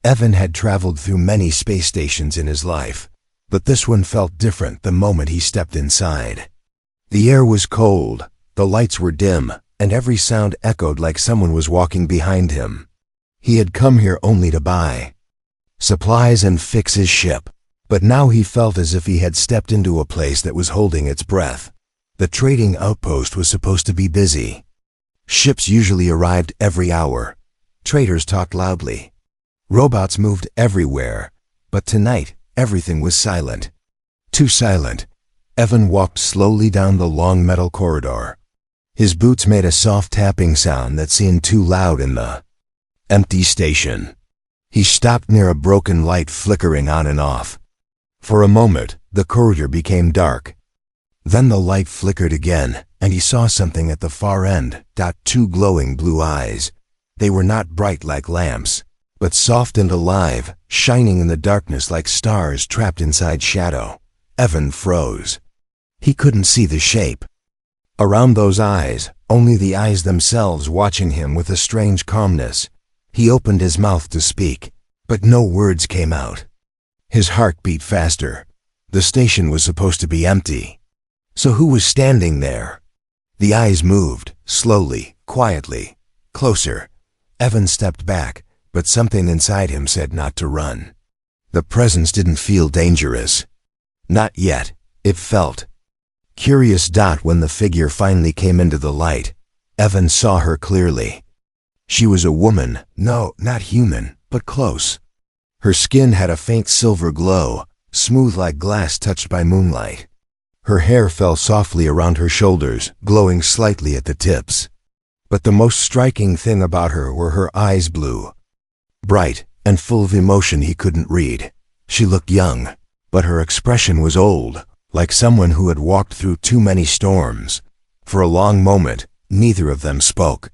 Evan had traveled through many space stations in his life, but this one felt different the moment he stepped inside. The air was cold, the lights were dim, and every sound echoed like someone was walking behind him. He had come here only to buy supplies and fix his ship, but now he felt as if he had stepped into a place that was holding its breath. The trading outpost was supposed to be busy. Ships usually arrived every hour. Traders talked loudly. Robots moved everywhere, but tonight everything was silent. Too silent. Evan walked slowly down the long metal corridor. His boots made a soft tapping sound that seemed too loud in the empty station. He stopped near a broken light flickering on and off. For a moment, the corridor became dark. Then the light flickered again, and he saw something at the far end. Two glowing blue eyes. They were not bright like lamps, but soft and alive, shining in the darkness like stars trapped inside shadow. Evan froze. He couldn't see the shape. Around those eyes, only the eyes themselves watching him with a strange calmness. He opened his mouth to speak, but no words came out. His heart beat faster. The station was supposed to be empty. So who was standing there? The eyes moved, slowly, quietly, closer. Evan stepped back, but something inside him said not to run. The presence didn't feel dangerous. Not yet, it felt curious. When the figure finally came into the light, Evan saw her clearly. She was a woman, no, not human, but close. Her skin had a faint silver glow, smooth like glass touched by moonlight. Her hair fell softly around her shoulders, glowing slightly at the tips. But the most striking thing about her were her eyes, blue, bright, and full of emotion he couldn't read. She looked young, but her expression was old, like someone who had walked through too many storms. For a long moment, neither of them spoke.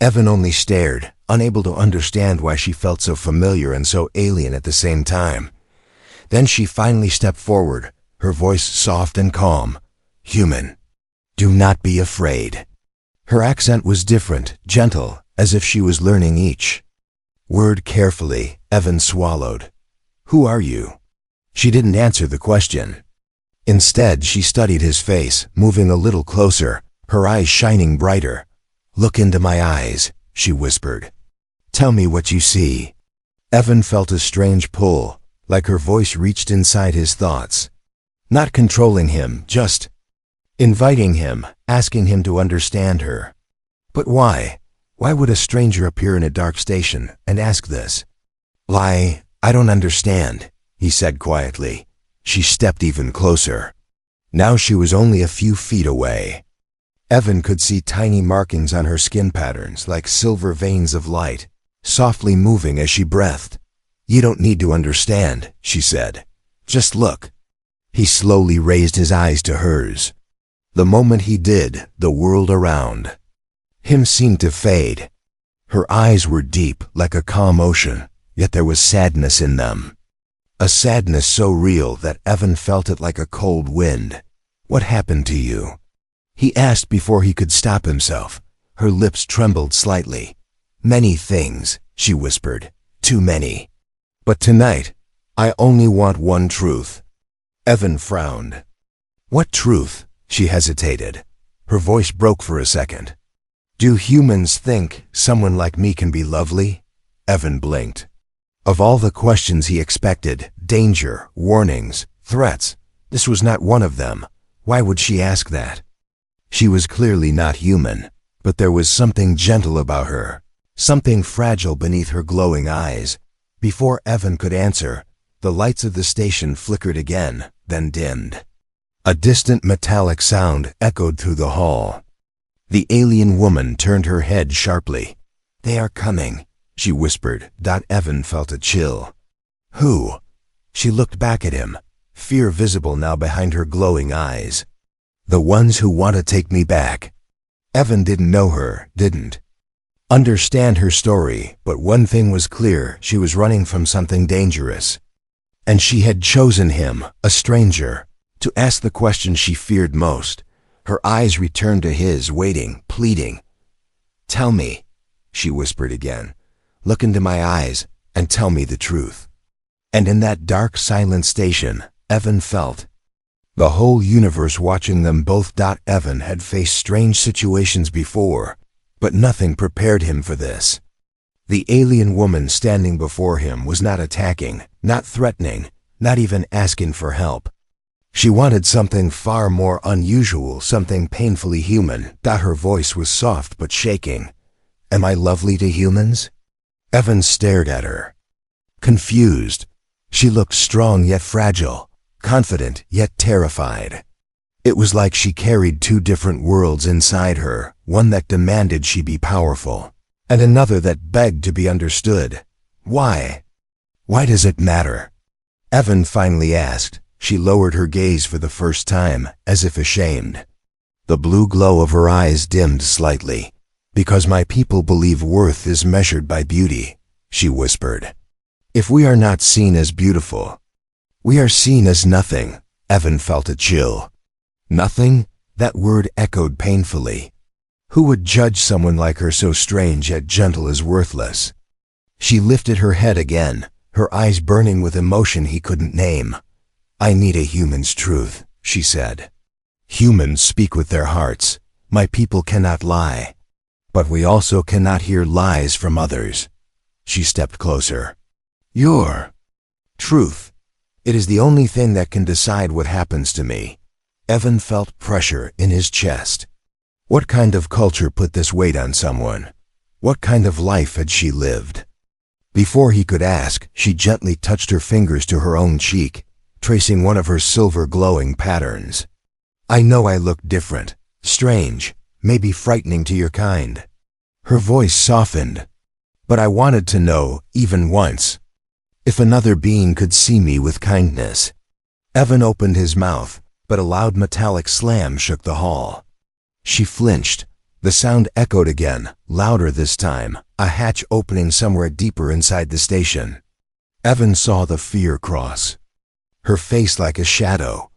Evan only stared, unable to understand why she felt so familiar and so alien at the same time. Then she finally stepped forward, her voice soft and calm. "Human, do not be afraid." Her accent was different, gentle, as if she was learning each word carefully. Evan swallowed. "Who are you?" She didn't answer the question. Instead, she studied his face, moving a little closer, her eyes shining brighter. "Look into my eyes," she whispered. "Tell me what you see." Evan felt a strange pull, like her voice reached inside his thoughts. Not controlling him, just inviting him, asking him to understand her. But why? Why would a stranger appear in a dark station and ask this? "I don't understand," he said quietly. She stepped even closer. Now she was only a few feet away. Evan could see tiny markings on her skin patterns like silver veins of light, softly moving as she breathed. "You don't need to understand," she said. "Just look." He slowly raised his eyes to hers. The moment he did, the world around him seemed to fade. Her eyes were deep, like a calm ocean, yet there was sadness in them. A sadness so real that Evan felt it like a cold wind. "What happened to you?" he asked before he could stop himself. Her lips trembled slightly. "Many things," she whispered. "Too many. But tonight, I only want one truth." Evan frowned. "What truth?" She hesitated. Her voice broke for a second. "Do humans think someone like me can be lovely?" Evan blinked. Of all the questions he expected, danger, warnings, threats, this was not one of them. Why would she ask that? She was clearly not human, but there was something gentle about her, something fragile beneath her glowing eyes. Before Evan could answer, the lights of the station flickered again, then dimmed. A distant metallic sound echoed through the hall. The alien woman turned her head sharply. "They are coming," she whispered. Evan felt a chill. "Who?" She looked back at him, fear visible now behind her glowing eyes. "The ones who want to take me back." Evan didn't know her, didn't understand her story, but one thing was clear: she was running from something dangerous. And she had chosen him, a stranger, to ask the question she feared most. Her eyes returned to his, waiting, pleading. "Tell me," she whispered again. "Look into my eyes. and tell me the truth." And in that dark, silent station, Evan felt the whole universe watching them both. Evan had faced strange situations before, but nothing prepared him for this. The alien woman standing before him was not attacking, not threatening, not even asking for help. She wanted something far more unusual, something painfully human. Her voice was soft but shaking. "Am I lovely to humans?" Evan stared at her, confused. She looked strong yet fragile, confident yet terrified. It was like she carried two different worlds inside her, one that demanded she be powerful, and another that begged to be understood. Why? Why does it matter? Evan finally asked. She lowered her gaze for the first time, as if ashamed. The blue glow of her eyes dimmed slightly. "Because my people believe worth is measured by beauty," she whispered. "If we are not seen as beautiful, we are seen as nothing." Evan felt a chill. Nothing? That word echoed painfully. Who would judge someone like her, so strange yet gentle, as worthless? She lifted her head again, her eyes burning with emotion he couldn't name. "I need a human's truth," she said. "Humans speak with their hearts. My people cannot lie. But we also cannot hear lies from others." She stepped closer. "Your truth. It is the only thing that can decide what happens to me." Evan felt pressure in his chest. What kind of culture put this weight on someone? What kind of life had she lived? Before he could ask, she gently touched her fingers to her own cheek, tracing one of her silver glowing patterns. "I know I look different, strange, maybe frightening to your kind." Her voice softened. "But I wanted to know, even once, if another being could see me with kindness." Evan opened his mouth, but a loud metallic slam shook the hall. She flinched. The sound echoed again, louder this time, a hatch opening somewhere deeper inside the station. Evan saw the fear cross her face like a shadow.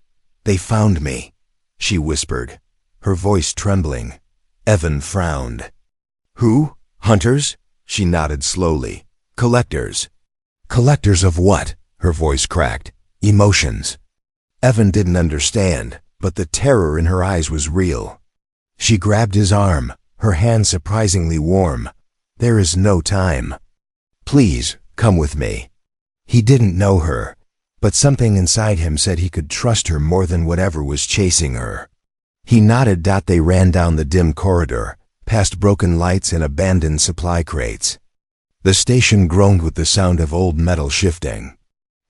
"They found me," she whispered, her voice trembling. Evan frowned. "Who? Hunters?" She nodded slowly. "Collectors." "Collectors of what?" Her voice cracked. "Emotions." Evan didn't understand, but the terror in her eyes was real. She grabbed his arm, her hand surprisingly warm. "There is no time. Please, come with me." He didn't know her, but something inside him said he could trust her more than whatever was chasing her. He nodded. They ran down the dim corridor, past broken lights and abandoned supply crates. The station groaned with the sound of old metal shifting.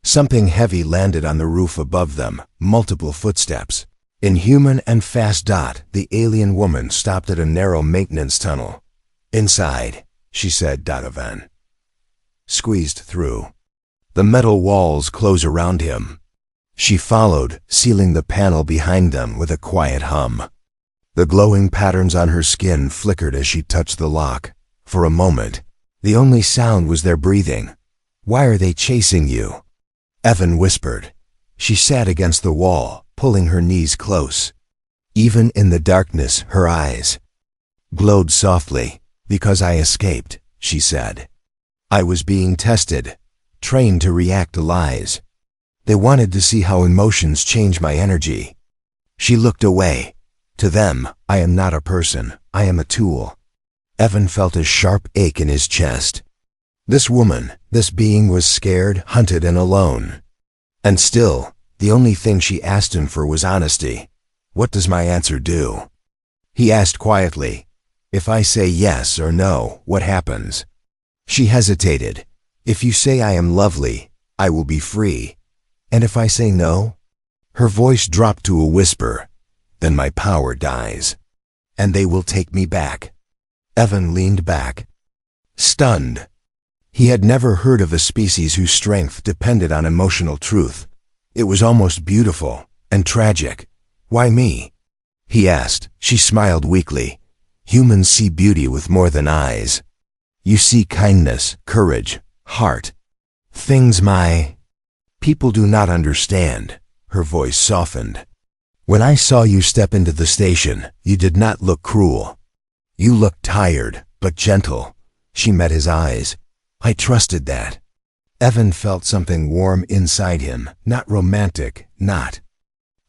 Something heavy landed on the roof above them, multiple footsteps. Inhuman and fast. The alien woman stopped at a narrow maintenance tunnel. "Inside," she said. Evan squeezed through. The metal walls closed around him. She followed, sealing the panel behind them with a quiet hum. The glowing patterns on her skin flickered as she touched the lock. For a moment, the only sound was their breathing. "Why are they chasing you?" Evan whispered. She sat against the wall, pulling her knees close. Even in the darkness, her eyes glowed softly. "Because I escaped," she said. "I was being tested, trained to react to lies. They wanted to see how emotions change my energy." She looked away. "To them, I am not a person. I am a tool." Evan felt a sharp ache in his chest. This woman, this being, was scared, hunted, and alone. And still, the only thing she asked him for was honesty. "What does my answer do?" He asked quietly. "If I say yes or no, what happens?" She hesitated. "If you say I am lovely, I will be free. And if I say no?" Her voice dropped to a whisper. "Then my power dies. And they will take me back." Evan leaned back, stunned. He had never heard of a species whose strength depended on emotional truth. It was almost beautiful and tragic. "Why me?" he asked. She smiled weakly. "Humans see beauty with more than eyes. You see kindness, courage, heart. Things my people do not understand." Her voice softened. "When I saw you step into the station, you did not look cruel. You looked tired, but gentle." She met his eyes. "I trusted that." Evan felt something warm inside him, not romantic, not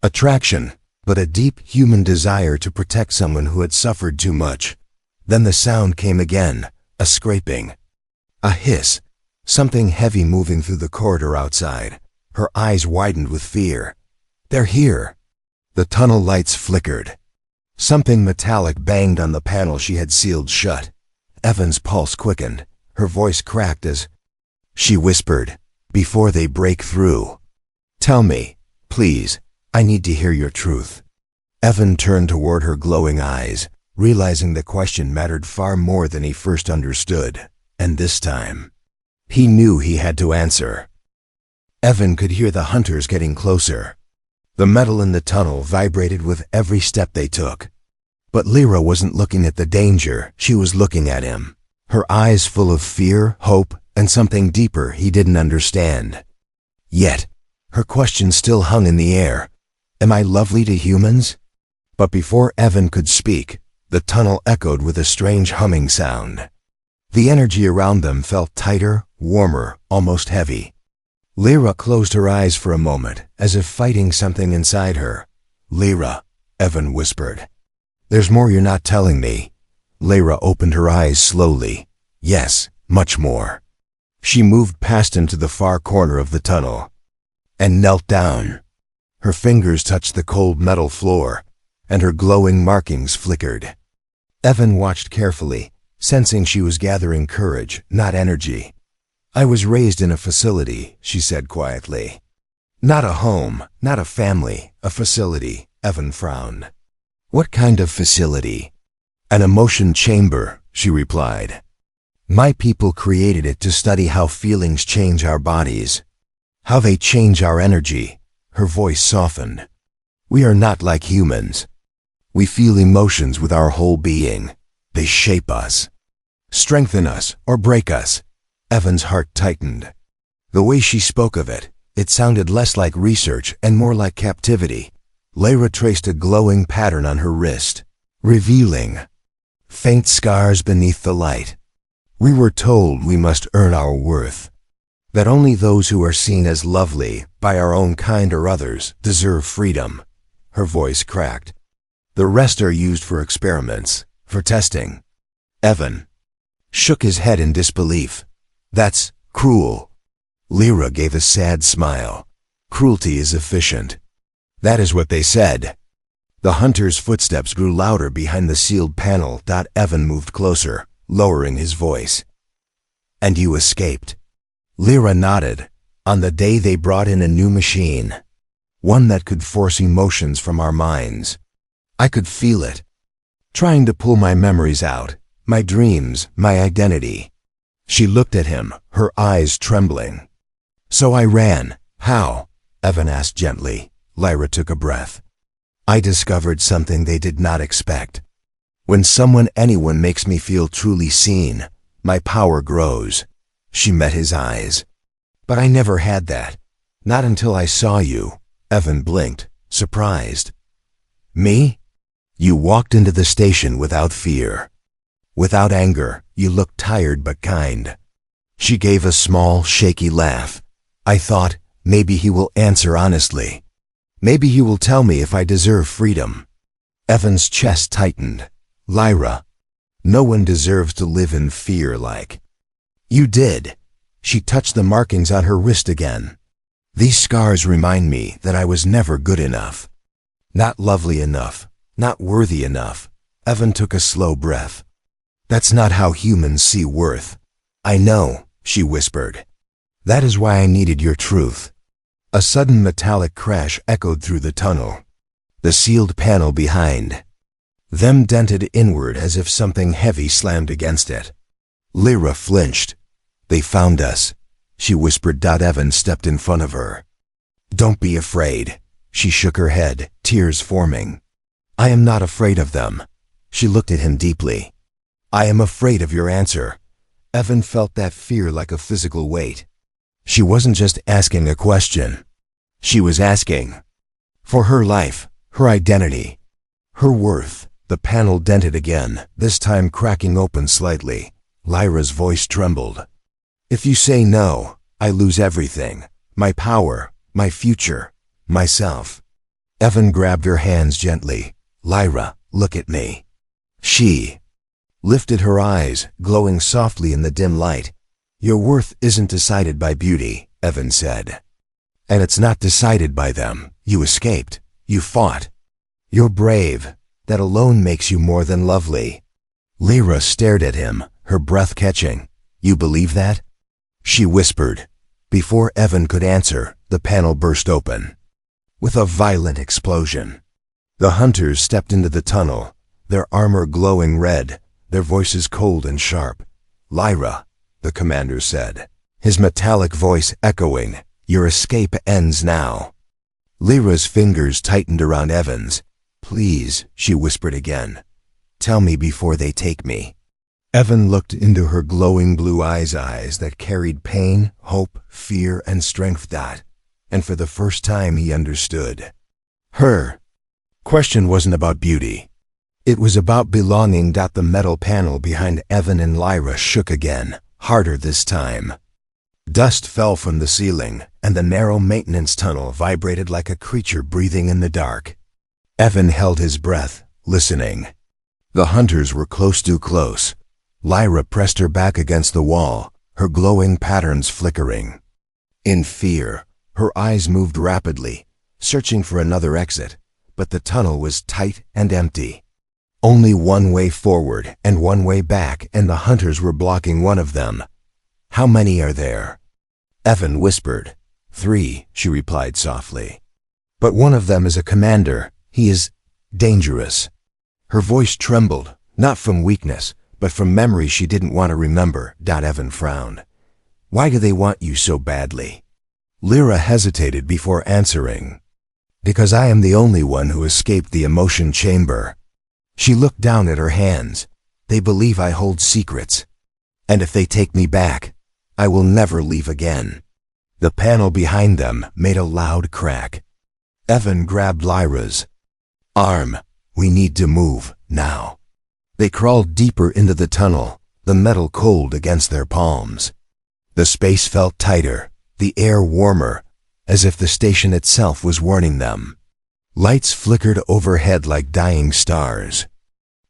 attraction, but a deep human desire to protect someone who had suffered too much. Then the sound came again, a scraping, a hiss, something heavy moving through the corridor outside. Her eyes widened with fear. They're here. The tunnel lights flickered. Something metallic banged on the panel she had sealed shut. Evan's pulse quickened. Her voice cracked as she whispered, "Before they break through, tell me, please, I need to hear your truth." Evan turned toward her glowing eyes, realizing the question mattered far more than he first understood. And this time, he knew he had to answer. Evan could hear the hunters getting closer. The metal in the tunnel vibrated with every step they took. But Lyra wasn't looking at the danger, she was looking at him. Her eyes full of fear, hope, and something deeper he didn't understand. Yet, her question still hung in the air. Am I lovely to humans? But before Evan could speak, the tunnel echoed with a strange humming sound. The energy around them felt tighter, warmer, almost heavy. Lyra closed her eyes for a moment, as if fighting something inside her. "Lyra," Evan whispered. "There's more you're not telling me." Lyra opened her eyes slowly. Yes, much more. She moved past him to the far corner of the tunnel and knelt down. Her fingers touched the cold metal floor, and her glowing markings flickered. Evan watched carefully, sensing she was gathering courage, not energy. "I was raised in a facility," she said quietly. "Not a home, not a family, a facility," Evan frowned. "What kind of facility?" "An emotion chamber," she replied. "My people created it to study how feelings change our bodies, how they change our energy." Her voice softened. "We are not like humans. We feel emotions with our whole being. They shape us, strengthen us, or break us." Evan's heart tightened. The way she spoke of it, it sounded less like research and more like captivity. Lyra traced a glowing pattern on her wrist, revealing faint scars beneath the light. "We were told we must earn our worth, that only those who are seen as lovely by our own kind or others deserve freedom." Her voice cracked. "The rest are used for experiments, for testing." Evan shook his head in disbelief. "That's cruel." Lyra gave a sad smile. "Cruelty is efficient." "That is what they said." The hunter's footsteps grew louder behind the sealed panel. Evan moved closer, lowering his voice. "And you escaped?" Lyra nodded. "On the day they brought in a new machine, one that could force emotions from our minds. I could feel it, trying to pull my memories out, my dreams, my identity." She looked at him, her eyes trembling. "So I ran." "How?" Evan asked gently. Lyra took a breath. "I discovered something they did not expect. When anyone makes me feel truly seen, my power grows." She met his eyes. "But I never had that. Not until I saw you." Evan blinked, surprised. "Me?" "You walked into the station without fear, without anger. You looked tired but kind." She gave a small, shaky laugh. "I thought, maybe he will answer honestly. Maybe he will tell me if I deserve freedom." Evan's chest tightened. "Lyra, no one deserves to live in fear like you did." She touched the markings on her wrist again. "These scars remind me that I was never good enough. Not lovely enough, not worthy enough." Evan took a slow breath. "That's not how humans see worth." "I know," she whispered. "That is why I needed your truth." A sudden metallic crash echoed through the tunnel. The sealed panel behind them dented inward as if something heavy slammed against it. Lyra flinched. "They found us," she whispered. Evan stepped in front of her. "Don't be afraid." She shook her head, tears forming. "I am not afraid of them." She looked at him deeply. "I am afraid of your answer." Evan felt that fear like a physical weight. She wasn't just asking a question. She was asking for her life, her identity, her worth. The panel dented again, this time cracking open slightly. Lyra's voice trembled. "If you say no, I lose everything. My power, my future, myself. Evan grabbed her hands gently. Lyra, look at me. She lifted her eyes, glowing softly in the dim light. Your worth isn't decided by beauty, Evan said. And it's not decided by them. You escaped. You fought. You're brave. That alone makes you more than lovely. Lyra stared at him, her breath catching. You believe that? She whispered. Before Evan could answer, the panel burst open. With a violent explosion. The hunters stepped into the tunnel, their armor glowing red, their voices cold and sharp. Lyra, the commander said, his metallic voice echoing, your escape ends now. Lyra's fingers tightened around Evan's. Please, she whispered again. Tell me before they take me. Evan looked into her glowing blue eyes that carried pain, hope, fear, and strength. And for the first time he understood. Her question wasn't about beauty. It was about belonging. The metal panel behind Evan and Lyra shook again, harder this time. Dust fell from the ceiling, and the narrow maintenance tunnel vibrated like a creature breathing in the dark. Evan held his breath, listening. The hunters were too close. Lyra pressed her back against the wall, her glowing patterns flickering. In fear, her eyes moved rapidly, searching for another exit, but the tunnel was tight and empty. Only one way forward and one way back, and the hunters were blocking one of them. How many are there? Evan whispered. 3, she replied softly. But one of them is a commander. He is dangerous. Her voice trembled, not from weakness, but from memory she didn't want to remember. Evan frowned. Why do they want you so badly? Lyra hesitated before answering. Because I am the only one who escaped the emotion chamber. She looked down at her hands. They believe I hold secrets. And if they take me back, I will never leave again. The panel behind them made a loud crack. Evan grabbed Lyra's arm. We need to move, now. They crawled deeper into the tunnel, the metal cold against their palms. The space felt tighter, the air warmer, as if the station itself was warning them. Lights flickered overhead like dying stars.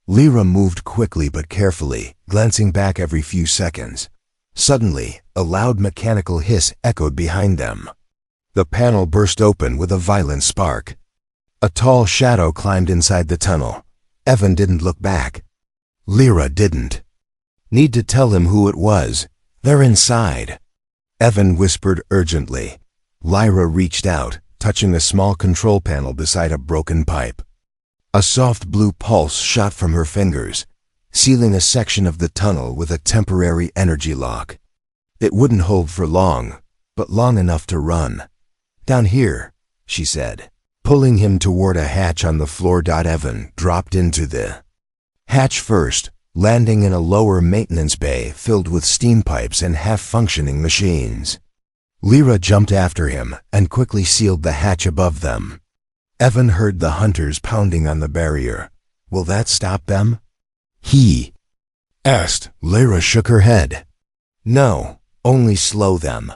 Lyra moved quickly but carefully, glancing back every few seconds. Suddenly, a loud mechanical hiss echoed behind them. The panel burst open with a violent spark. A tall shadow climbed inside the tunnel. Evan didn't look back. Lyra didn't. Need to tell him who it was. They're inside. Evan whispered urgently. Lyra reached out, touching a small control panel beside a broken pipe. A soft blue pulse shot from her fingers, sealing a section of the tunnel with a temporary energy lock. It wouldn't hold for long, but long enough to run. Down here, she said, pulling him toward a hatch on the floor. Evan dropped into the hatch first, landing in a lower maintenance bay filled with steam pipes and half-functioning machines. Lyra jumped after him and quickly sealed the hatch above them. Evan heard the hunters pounding on the barrier. Will that stop them? He asked. Lyra shook her head. No, only slow them.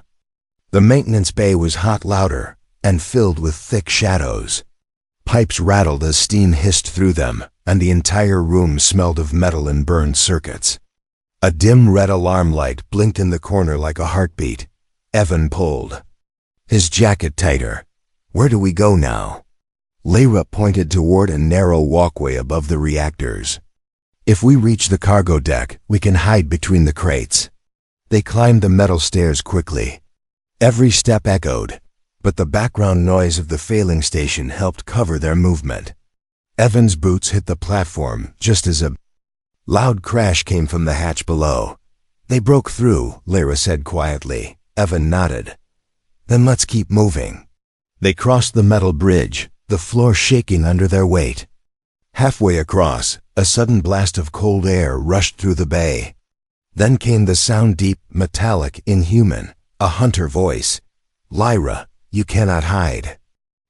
The maintenance bay was hot, louder, and filled with thick shadows. Pipes rattled as steam hissed through them, and the entire room smelled of metal and burned circuits. A dim red alarm light blinked in the corner like a heartbeat. Evan pulled his jacket tighter. Where do we go now? Lyra pointed toward a narrow walkway above the reactors. If we reach the cargo deck, we can hide between the crates. They climbed the metal stairs quickly. Every step echoed, but the background noise of the failing station helped cover their movement. Evan's boots hit the platform just as a loud crash came from the hatch below. They broke through, Lyra said quietly. Evan nodded. Then let's keep moving. They crossed the metal bridge, the floor shaking under their weight. Halfway across, a sudden blast of cold air rushed through the bay. Then came the sound, deep, metallic, inhuman, a hunter voice. Lyra, you cannot hide.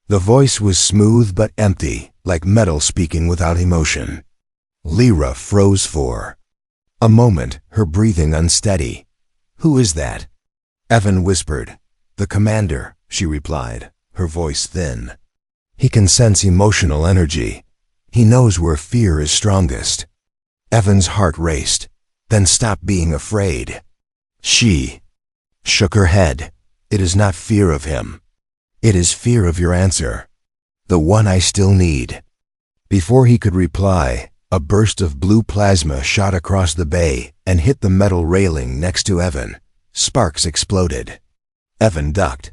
The voice was smooth but empty, like metal speaking without emotion. Lyra froze for a moment, her breathing unsteady. Who is that? Evan whispered. "The commander," she replied, her voice thin. "He can sense emotional energy. He knows where fear is strongest." Evan's heart raced, then stopped being afraid. She shook her head. "It is not fear of him. It is fear of your answer. The one I still need." Before he could reply, a burst of blue plasma shot across the bay and hit the metal railing next to Evan. Sparks exploded. Evan ducked.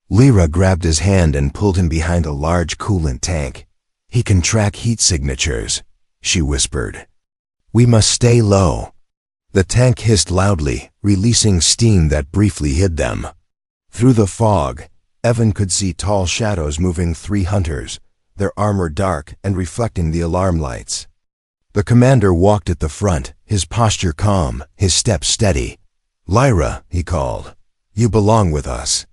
Lyra grabbed his hand and pulled him behind a large coolant tank. "He can track heat signatures," she whispered. "We must stay low." The tank hissed loudly, releasing steam that briefly hid them. Through the fog, Evan could see tall shadows moving 3 hunters, their armor dark and reflecting the alarm lights. The commander walked at the front, his posture calm, his steps steady. "Lyra," he called, "you belong with us."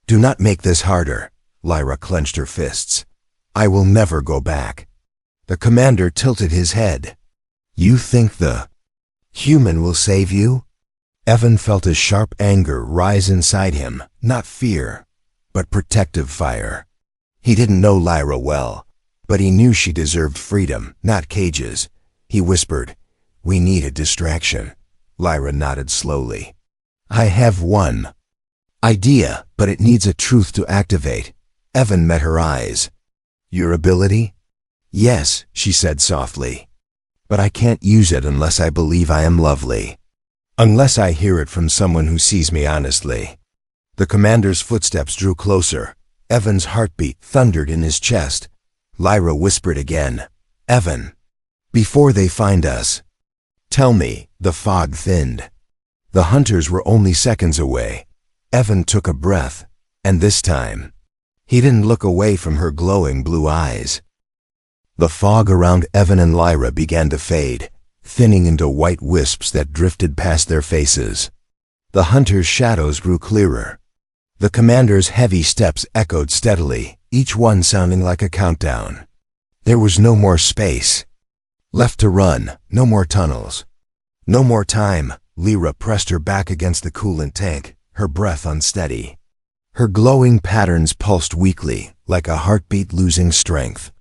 "Do not make this harder." Lyra clenched her fists. "I will never go back." The commander tilted his head. "You think the human will save you?" Evan felt a sharp anger rise inside him, not fear, but protective fire. He didn't know Lyra well, but he knew she deserved freedom, not cages. He whispered, "We need a distraction." Lyra nodded slowly. "I have one idea, but it needs a truth to activate." Evan met her eyes. "Your ability?" "Yes," she said softly. "But I can't use it unless I believe I am lovely. Unless I hear it from someone who sees me honestly." The commander's footsteps drew closer. Evan's heartbeat thundered in his chest. Lyra whispered again, "Evan, before they find us, tell me." The fog thinned. The hunters were only seconds away. Evan took a breath, and this time, he didn't look away from her glowing blue eyes. The fog around Evan and Lyra began to fade, thinning into white wisps that drifted past their faces. The hunters' shadows grew clearer. The commander's heavy steps echoed steadily, each one sounding like a countdown. There was no more space left to run, no more tunnels. No more time. Lyra pressed her back against the coolant tank, her breath unsteady. Her glowing patterns pulsed weakly, like a heartbeat losing strength.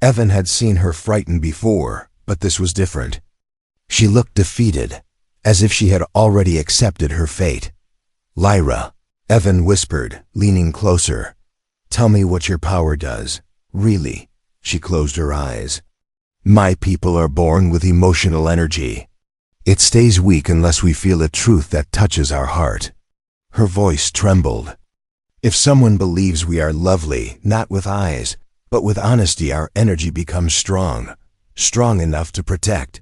Evan had seen her frightened before, but this was different. She looked defeated, as if she had already accepted her fate. "Lyra," Evan whispered, leaning closer. "Tell me what your power does. Really." She closed her eyes. "My people are born with emotional energy. It stays weak unless we feel a truth that touches our heart." Her voice trembled. "If someone believes we are lovely, not with eyes, but with honesty, our energy becomes strong. Strong enough to protect.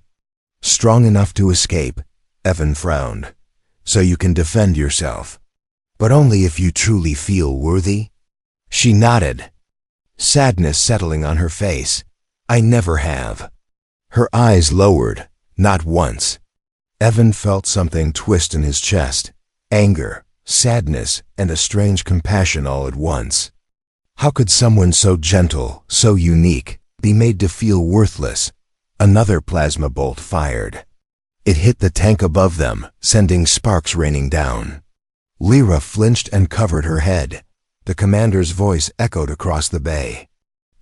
Strong enough to escape." Evan frowned. "So you can defend yourself. But only if you truly feel worthy?" She nodded, sadness settling on her face. "I never have." Her eyes lowered, not once. Evan felt something twist in his chest. Anger, sadness, and a strange compassion all at once. How could someone so gentle, so unique, be made to feel worthless? Another plasma bolt fired. It hit the tank above them, sending sparks raining down. Lyra flinched and covered her head. The commander's voice echoed across the bay.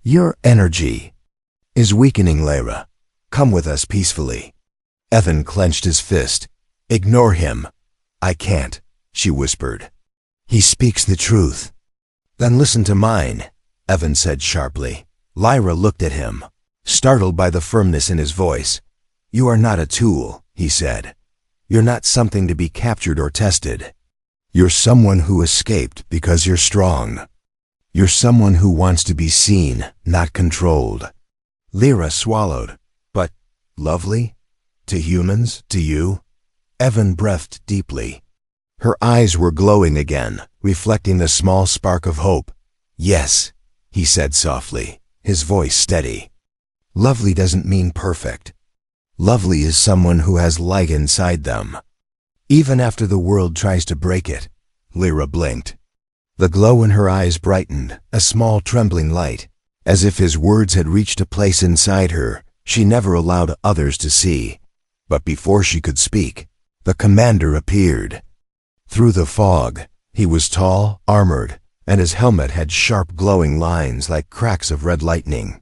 "Your energy is weakening, Lyra. Come with us peacefully." Evan clenched his fist. "Ignore him." "I can't," she whispered. "He speaks the truth." "Then listen to mine," Evan said sharply. Lyra looked at him, startled by the firmness in his voice. "You are not a tool," he said. "You're not something to be captured or tested. You're someone who escaped because you're strong. You're someone who wants to be seen, not controlled." Lyra swallowed. "But lovely? To humans? To you?" Evan breathed deeply. Her eyes were glowing again, reflecting the small spark of hope. "Yes," he said softly, his voice steady. "Lovely doesn't mean perfect. Lovely is someone who has light inside them. Even after the world tries to break it." Lyra blinked. The glow in her eyes brightened, a small trembling light, as if his words had reached a place inside her she never allowed others to see. But before she could speak, the commander appeared. Through the fog, he was tall, armored, and his helmet had sharp glowing lines like cracks of red lightning.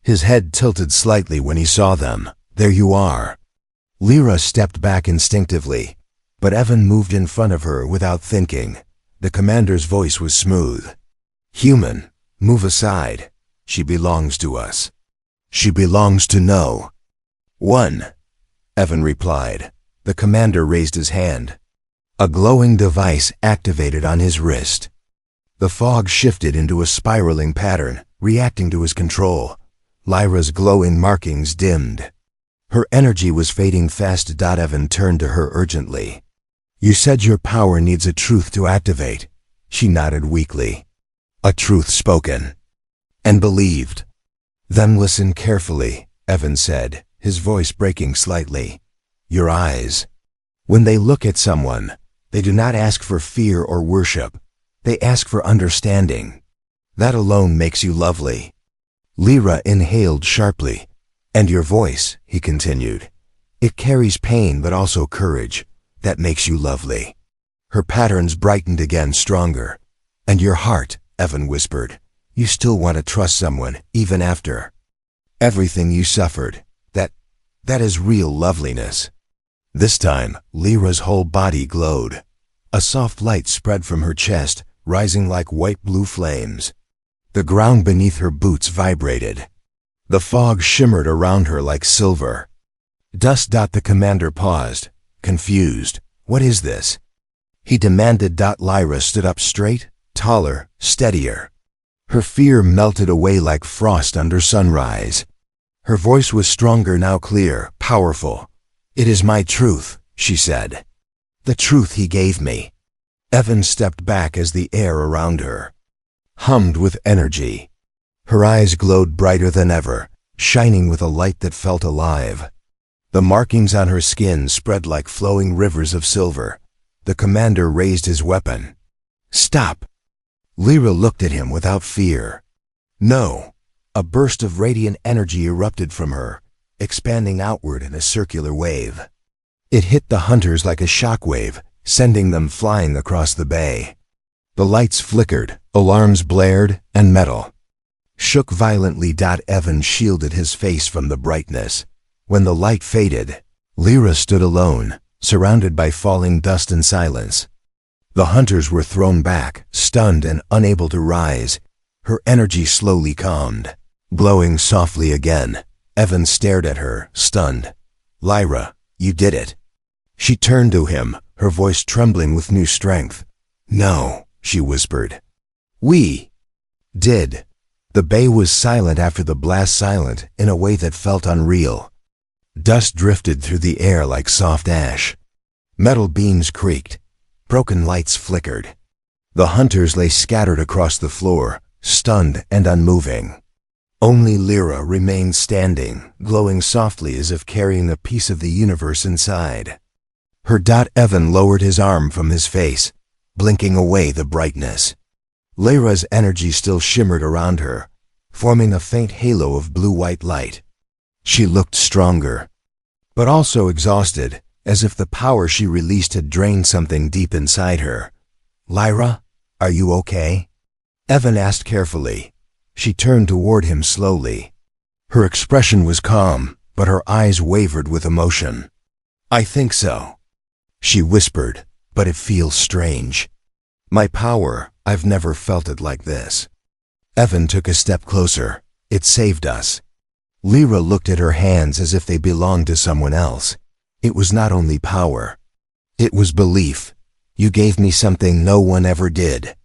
His head tilted slightly when he saw them. "There you are." Lyra stepped back instinctively, but Evan moved in front of her without thinking. The commander's voice was smooth. "Human, move aside. She belongs to us. She belongs to No One," Evan replied. The commander raised his hand. A glowing device activated on his wrist. The fog shifted into a spiraling pattern, reacting to his control. Lyra's glowing markings dimmed. Her energy was fading fast. Evan turned to her urgently. "You said your power needs a truth to activate." She nodded weakly. "A truth spoken and believed." "Then listen carefully," Evan said, his voice breaking slightly. "Your eyes. When they look at someone, they do not ask for fear or worship. They ask for understanding. That alone makes you lovely." Lyra inhaled sharply. "And your voice," he continued. "It carries pain but also courage. That makes you lovely." Her patterns brightened again, stronger. "And your heart," Evan whispered. "You still want to trust someone, even after everything you suffered. That is real loveliness." This time, Lyra's whole body glowed. A soft light spread from her chest, rising like white-blue flames. The ground beneath her boots vibrated. The fog shimmered around her like silver. "Dust." The commander paused, confused. "What is this?" he demanded. Lyra stood up straight, taller, steadier. Her fear melted away like frost under sunrise. Her voice was stronger now, clear, powerful. "It is my truth," she said. "The truth he gave me." Evan stepped back as the air around her hummed with energy. Her eyes glowed brighter than ever, shining with a light that felt alive. The markings on her skin spread like flowing rivers of silver. The commander raised his weapon. "Stop!" Lyra looked at him without fear. "No." A burst of radiant energy erupted from her, expanding outward in a circular wave. It hit the hunters like a shockwave, sending them flying across the bay. The lights flickered, alarms blared, and metal shook violently. Evan shielded his face from the brightness. When the light faded, Lyra stood alone, surrounded by falling dust and silence. The hunters were thrown back, stunned and unable to rise. Her energy slowly calmed. Glowing softly again, Evan stared at her, stunned. "Lyra, you did it." She turned to him, her voice trembling with new strength. "No," she whispered. "We did." The bay was silent after the blast, silent in a way that felt unreal. Dust drifted through the air like soft ash. Metal beams creaked. Broken lights flickered. The hunters lay scattered across the floor, stunned and unmoving. Only Lyra remained standing, glowing softly as if carrying a piece of the universe inside. Her. Evan lowered his arm from his face, blinking away the brightness. Lyra's energy still shimmered around her, forming a faint halo of blue-white light. She looked stronger, but also exhausted, as if the power she released had drained something deep inside her. "Lyra, are you okay?" Evan asked carefully. She turned toward him slowly. Her expression was calm, but her eyes wavered with emotion. "I think so," she whispered, "but it feels strange. My power, I've never felt it like this." Evan took a step closer. "It saved us." Lyra looked at her hands as if they belonged to someone else. "It was not only power. It was belief. You gave me something no one ever did."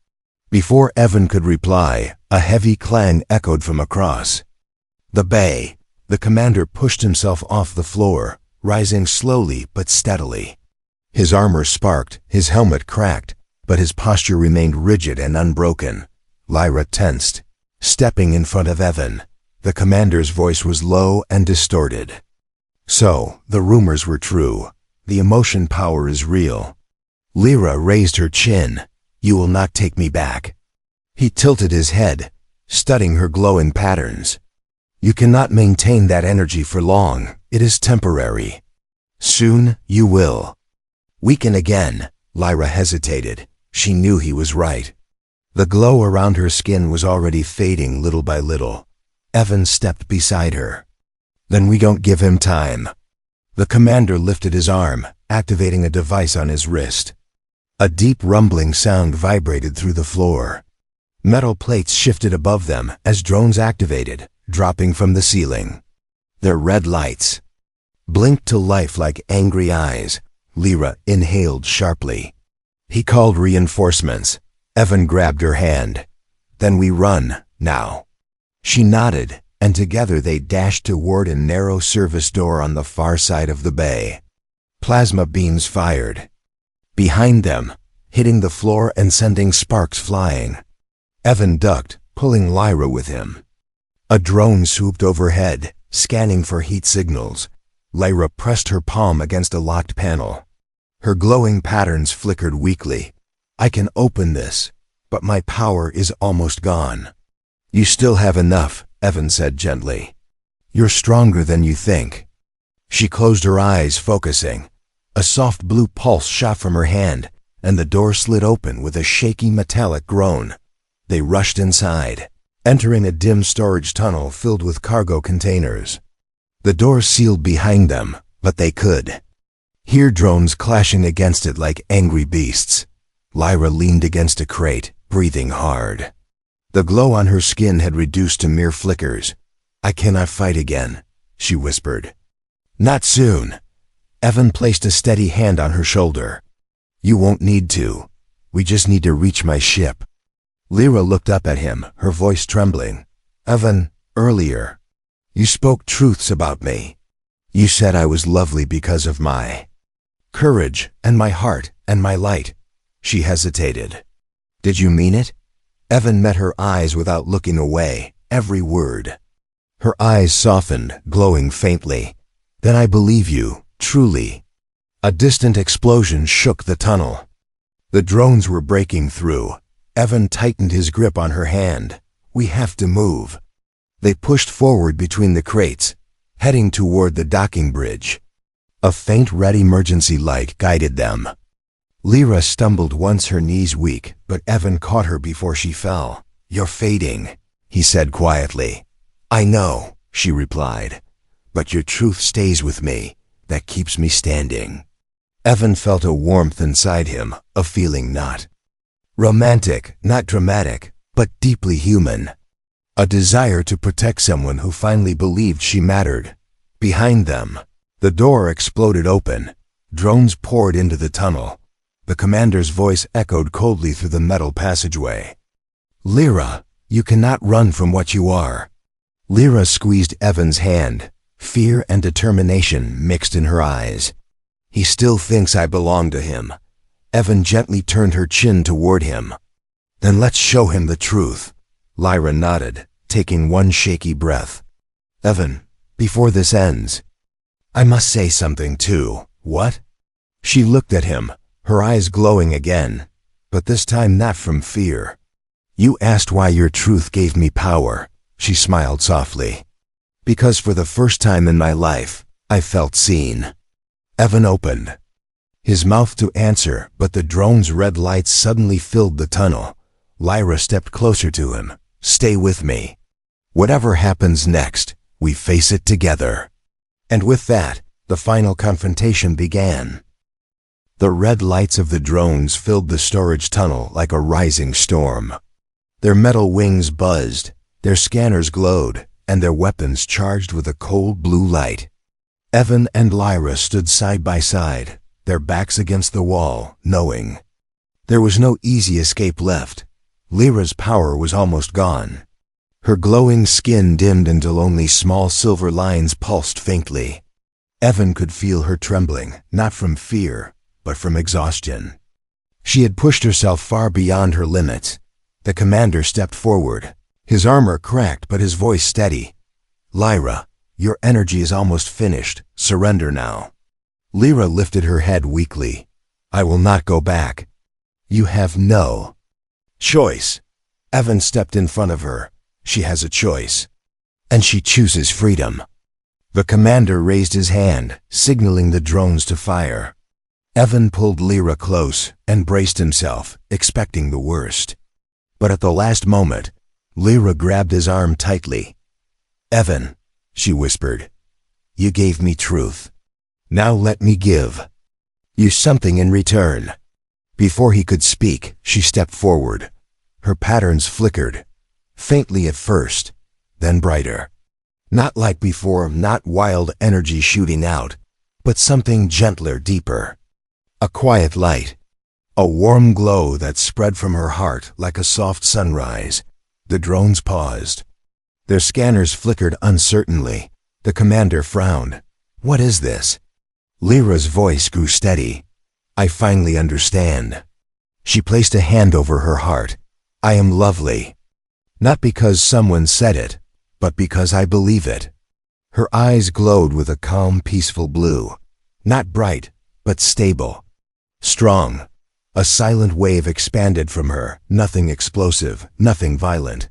Before Evan could reply, a heavy clang echoed from across the bay. The commander pushed himself off the floor, rising slowly but steadily. His armor sparked, his helmet cracked, but his posture remained rigid and unbroken. Lyra tensed, stepping in front of Evan. The commander's voice was low and distorted. "So, the rumors were true. The emotion power is real." Lyra raised her chin. "You will not take me back." He tilted his head, studying her glowing patterns. "You cannot maintain that energy for long. It is temporary. Soon you will weaken again." Lyra hesitated. She knew he was right. The glow around her skin was already fading little by little. Evan stepped beside her. Then we don't give him time. The commander lifted his arm, activating a device on his wrist. A deep rumbling sound vibrated through the floor. Metal plates shifted above them as drones activated, dropping from the ceiling. Their red lights blinked to life like angry eyes. Lyra inhaled sharply. He called reinforcements. Evan grabbed her hand. Then we run, now. She nodded, and together they dashed toward a narrow service door on the far side of the bay. Plasma beams fired. Behind them, hitting the floor and sending sparks flying. Evan ducked, pulling Lyra with him. A drone swooped overhead, scanning for heat signals. Lyra pressed her palm against a locked panel. Her glowing patterns flickered weakly. I can open this, but my power is almost gone. You still have enough, Evan said gently. You're stronger than you think. She closed her eyes, focusing. A soft blue pulse shot from her hand, and the door slid open with a shaky metallic groan. They rushed inside, entering a dim storage tunnel filled with cargo containers. The door sealed behind them, but they could hear drones clashing against it like angry beasts. Lyra leaned against a crate, breathing hard. The glow on her skin had reduced to mere flickers. I cannot fight again, she whispered. Not soon. Evan placed a steady hand on her shoulder. You won't need to. We just need to reach my ship. Lyra looked up at him, her voice trembling. Evan, earlier, you spoke truths about me. You said I was lovely because of my courage, and my heart, and my light. She hesitated. Did you mean it? Evan met her eyes without looking away, every word. Her eyes softened, glowing faintly. Then I believe you, truly. A distant explosion shook the tunnel. The drones were breaking through. Evan tightened his grip on her hand. We have to move. They pushed forward between the crates, heading toward the docking bridge. A faint red emergency light guided them. Lyra stumbled once, her knees weak, but Evan caught her before she fell. You're fading, he said quietly. I know, she replied, but your truth stays with me. That keeps me standing. Evan felt a warmth inside him, a feeling not romantic, not dramatic, but deeply human. A desire to protect someone who finally believed she mattered. Behind them, the door exploded open. Drones poured into the tunnel. The commander's voice echoed coldly through the metal passageway. Lyra, you cannot run from what you are. Lyra squeezed Evan's hand. Fear and determination mixed in her eyes. He still thinks I belong to him. Evan gently turned her chin toward him. Then let's show him the truth. Lyra nodded, taking one shaky breath. Evan, before this ends, I must say something too. What? She looked at him, her eyes glowing again, but this time not from fear. You asked why your truth gave me power, she smiled softly. Because for the first time in my life, I felt seen. Evan opened his mouth to answer, but the drone's red lights suddenly filled the tunnel. Lyra stepped closer to him. Stay with me. Whatever happens next, we face it together. And with that, the final confrontation began. The red lights of the drones filled the storage tunnel like a rising storm. Their metal wings buzzed, their scanners glowed, and their weapons charged with a cold blue light. Evan and Lyra stood side by side, their backs against the wall, knowing there was no easy escape left. Lyra's power was almost gone. Her glowing skin dimmed until only small silver lines pulsed faintly. Evan could feel her trembling, not from fear, but from exhaustion. She had pushed herself far beyond her limits. The commander stepped forward. His armor cracked, but his voice steady. Lyra, your energy is almost finished. Surrender now. Lyra lifted her head weakly. I will not go back. You have no choice. Evan stepped in front of her. She has a choice. And she chooses freedom. The commander raised his hand, signaling the drones to fire. Evan pulled Lyra close and braced himself, expecting the worst. But at the last moment, Lyra grabbed his arm tightly. "Evan," she whispered, "you gave me truth. Now let me give you something in return." Before he could speak, she stepped forward. Her patterns flickered, faintly at first, then brighter. Not like before, not wild energy shooting out, but something gentler, deeper. A quiet light, a warm glow that spread from her heart like a soft sunrise. The drones paused. Their scanners flickered uncertainly. The commander frowned. "What is this?" Lyra's voice grew steady. "I finally understand." She placed a hand over her heart. "I am lovely. Not because someone said it, but because I believe it." Her eyes glowed with a calm, peaceful blue. Not bright, but stable. Strong. A silent wave expanded from her, nothing explosive, nothing violent.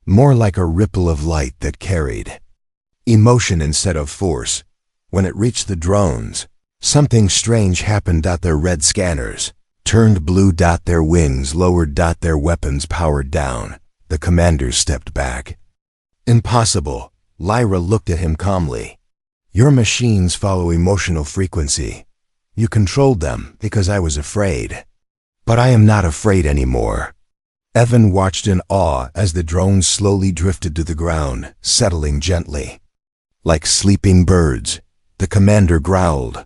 More like a ripple of light that carried emotion instead of force. When it reached the drones, something strange happened. Their red scanners turned blue. Their wings lowered. Their weapons powered down. The commanders stepped back. "Impossible." Lyra looked at him calmly. "Your machines follow emotional frequency. You controlled them because I was afraid. But I am not afraid anymore." Evan watched in awe as the drones slowly drifted to the ground, settling gently. Like sleeping birds, the commander growled.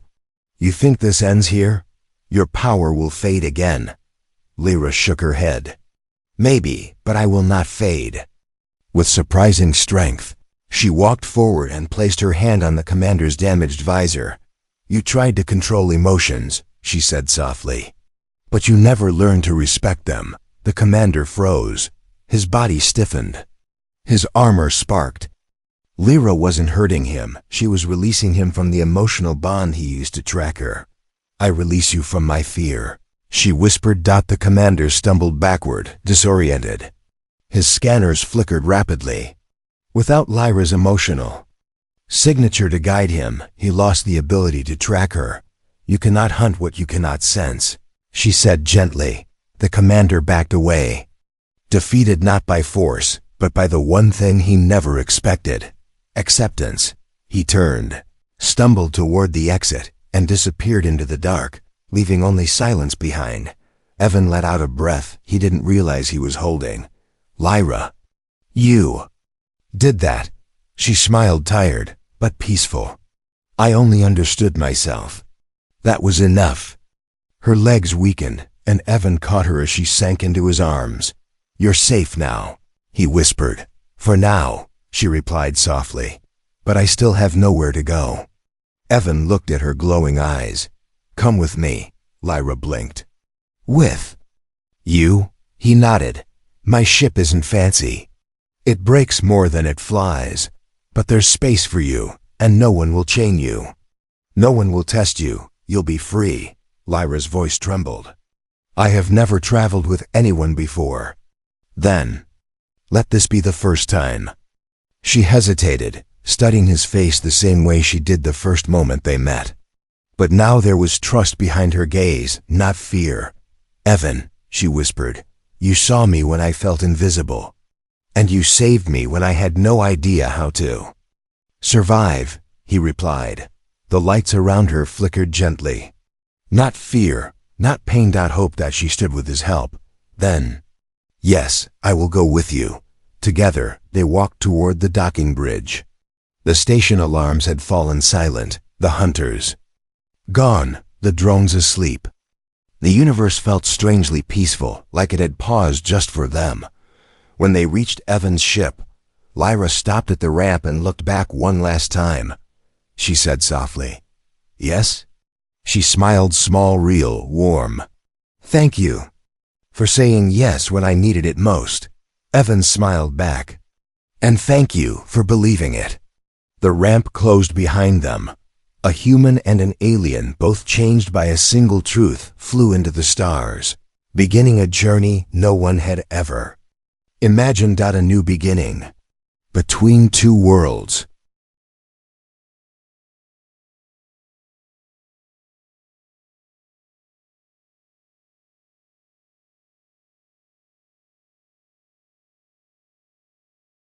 "You think this ends here? Your power will fade again." Lyra shook her head. "Maybe, but I will not fade." With surprising strength, she walked forward and placed her hand on the commander's damaged visor. "You tried to control emotions," she said softly. "But you never learned to respect them." The commander froze. His body stiffened. His armor sparked. Lyra wasn't hurting him. She was releasing him from the emotional bond he used to track her. "I release you from my fear," she whispered. The commander stumbled backward, disoriented. His scanners flickered rapidly. Without Lyra's emotional signature to guide him, he lost the ability to track her. "You cannot hunt what you cannot sense," she said gently. The commander backed away, defeated not by force, but by the one thing he never expected: acceptance. He turned, stumbled toward the exit, and disappeared into the dark, leaving only silence behind. Evan let out a breath he didn't realize he was holding. "Lyra, you did that." She smiled, tired, but peaceful. "I only understood myself. That was enough." Her legs weakened, and Evan caught her as she sank into his arms. "You're safe now," he whispered. "For now," she replied softly. "But I still have nowhere to go." Evan looked at her glowing eyes. "Come with me," Lyra blinked. "With you?" He nodded. "My ship isn't fancy. It breaks more than it flies. But there's space for you, and no one will chain you. No one will test you. You'll be free." Lyra's voice trembled. "I have never traveled with anyone before." "Then, let this be the first time." She hesitated, studying his face the same way she did the first moment they met. But now there was trust behind her gaze, not fear. "Evan," she whispered, "you saw me when I felt invisible. And you saved me when I had no idea how to survive," he replied. The lights around her flickered gently. Not fear, not pain. Hope that she stood with his help. Then, "Yes, I will go with you." Together, they walked toward the docking bridge. The station alarms had fallen silent, the hunters gone, the drones asleep. The universe felt strangely peaceful, like it had paused just for them. When they reached Evan's ship, Lyra stopped at the ramp and looked back one last time. She said softly, "Yes?" She smiled, small, real, warm. "Thank you for saying yes when I needed it most." Evan smiled back. "And thank you for believing it." The ramp closed behind them. A human and an alien, both changed by a single truth, flew into the stars, beginning a journey no one had ever imagined. A new beginning between two worlds.